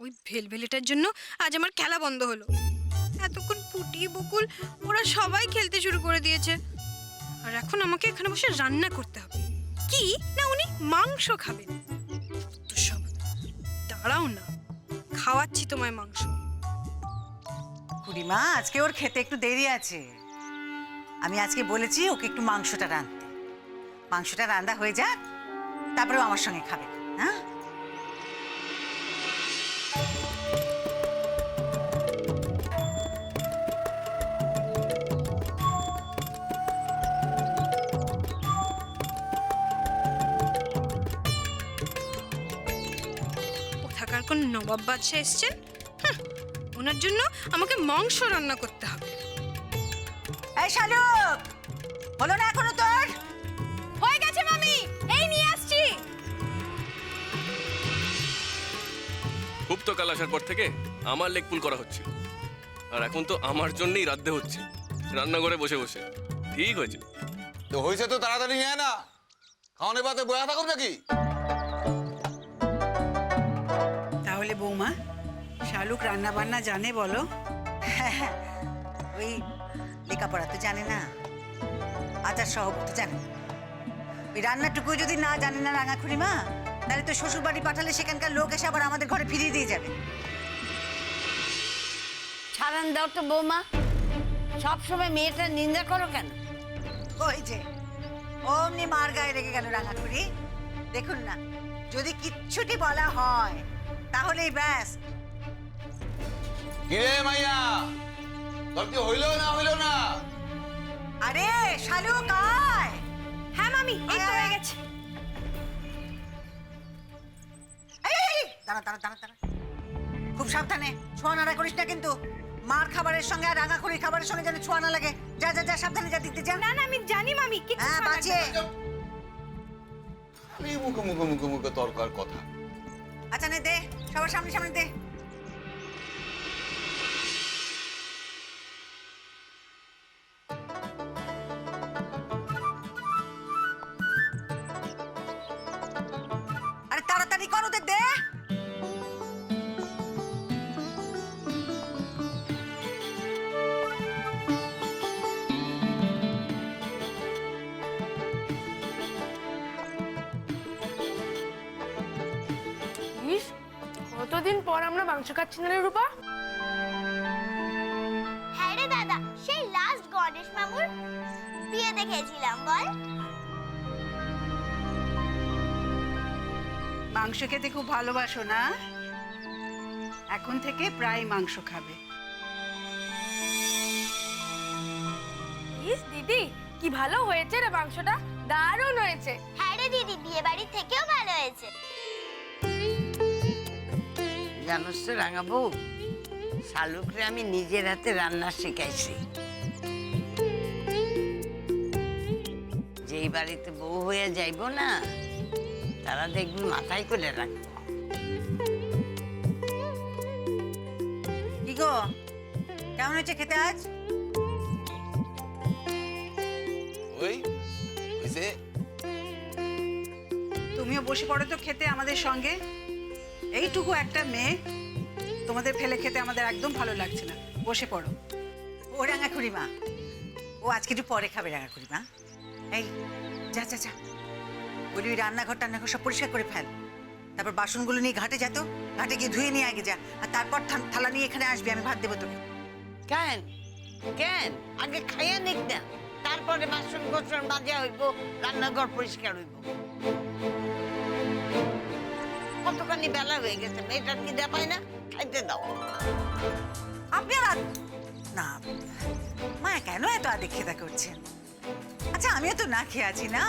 ওই ভেলভেলেটার জন্য আজ আমার খেলা বন্ধ হলো। এতক্ষণ পুটি বকুল ওরা সবাই খেলতে শুরু করে দিয়েছে, আর এখন আমাকে এখানে বসে রান্না করতে হবে। কি না উনি মাংস খাবেন? তো সব দাঁড়াও না, খাওয়াচ্ছি তোমায় মাংস। খুড়িমা, আজকে ওর খেতে একটু দেরি আছে। আমি আজকে বলেছি ওকে একটু মাংসটা রাঁধতে। মাংসটা রান্না হয়ে যাক, তারপরেও আমার সঙ্গে খাবে। হ্যাঁ, কোথাকার কোন নবাব বাদশা এসছেন, ওনার জন্য আমাকে মাংস রান্না করতে হবে। এই শালুক, হলো না এখনো তোর? হয়ে গেছে মামি, এই নিয়ে আসছি। খুব তো কাল আসার পর থেকে আমার লেগ পুল করা হচ্ছে, আর এখন তো আমার জন্যই রাঁধতে হচ্ছে রান্নাঘরে বসে বসে। ঠিক হয়েছে তো হয়েছে, তো তাড়াতাড়ি নিয়ে আয় না, খাওয়ানোর পাতে বয়া থাকুন নাকি? তাহলে বৌমা, শালুক রান্না বান্না জানে বলো? ওই লেখাপড়া তো জানে না, আচার সহ তো জানে। ওই রান্নাটুকু যদি না জানে না রাঙা খুড়িমা, তাহলে তো শ্বশুর বাড়ি পাঠালে সেখানকার লোক এসে আবার আমাদের ঘরে ফিরিয়ে দিয়ে যাবে। ছাড়ান দাও তো বৌমা, সবসময় মেয়েটা নিন্দা করো কেন? ওই যে অমনি মার গায়ে রেগে গেল রাঙা খুড়ি। দেখুন না, যদি কিচ্ছুটি বলা হয় তাহলেই ব্যাস। কিরে মাইয়া, তোর কি হইলো না হইলো না? আরে শালুক আয়। হ্যাঁ মামি, এই তো হয়ে গেছে। এই, দাঁড়া দাঁড়া দাঁড়া দাঁড়া, খুব সাবধানে, ছোঁয়া নাড়া করিস না কিন্তু। মার খাবারের সঙ্গে আর রাঙা খুড়ির খাবারের সঙ্গে যেন ছোঁয়া না লাগে। যা যা যা, সাবধানে যা, দিতে যা। না না, আমি জানি মামি, কিছু হ্যাঁ, ছাড়া বাঁচিয়ে। এই মুখে মুখে মুখে মুখে তর্কার কথা। আচ্ছা নে, দে, সবার সামনে সামনে দে। আরে তাড়াতাড়ি করো, দে দে। ইস, কতদিন পর আমরা মাংস খাচ্ছি না রে রূপা। হ্যাঁ রে দাদা, সেই লাস্ট গণেশ মামুর বিয়ে দেখেছিলাম, বল। মাংস খেতে খুব ভালোবাসো না? এখন থেকে প্রায় মাংস খাবে। ইস দিদি, কি ভালো হয়েছে রে মাংসটা, দারুণ হয়েছে। হ্যাঁ রে দিদি, বিয়ে বাড়ির থেকেও ভালো হয়েছে। জানোস তো রাঙা বউ, শালুকরে আমি নিজের হাতে রান্না শিখাইছি। যেই বাড়িতে বউ হয়ে যাইব না, তারা দেখবি মাথায় করে রাখবো। কি গো, কেমন হয়েছে খেতে আজ? ওই হয়েছে। তুমিও বসে পড়ো তো খেতে আমাদের সঙ্গে। এইটুকু একটা মেয়ে, তোমাদের ফেলে খেতে আমাদের একদম ভালো লাগছে না। বসে পড়ো। ও রাঙা খুড়িমা, ও আজকে একটু পরে খাবে রাঙা খুড়িমা। এই যা যা যা, বলি ওই রান্নাঘর টান্নাঘর সব পরিষ্কার করে ফেল। তারপর বাসনগুলো নিয়ে ঘাটে যা, তো ঘাটে গিয়ে ধুয়ে নিয়ে আগে যা, আর তারপর থালা নিয়ে এখানে আসবি, আমি ভাত দেবো তোকে। কেন কেন, আগে খাইয়া নিক না, তারপরে বাসন কোসন মাজা হইব, রান্নাঘর পরিষ্কার হইব। কতখানি বেলা হয়ে গেছে, মেয়েটার কি দেখায় না, খাইতে দাও। আপনি আর না, মা কেন এত আদিক্ষেতা করছেন? আচ্ছা, আমিও তো না খেয়ে আছি না।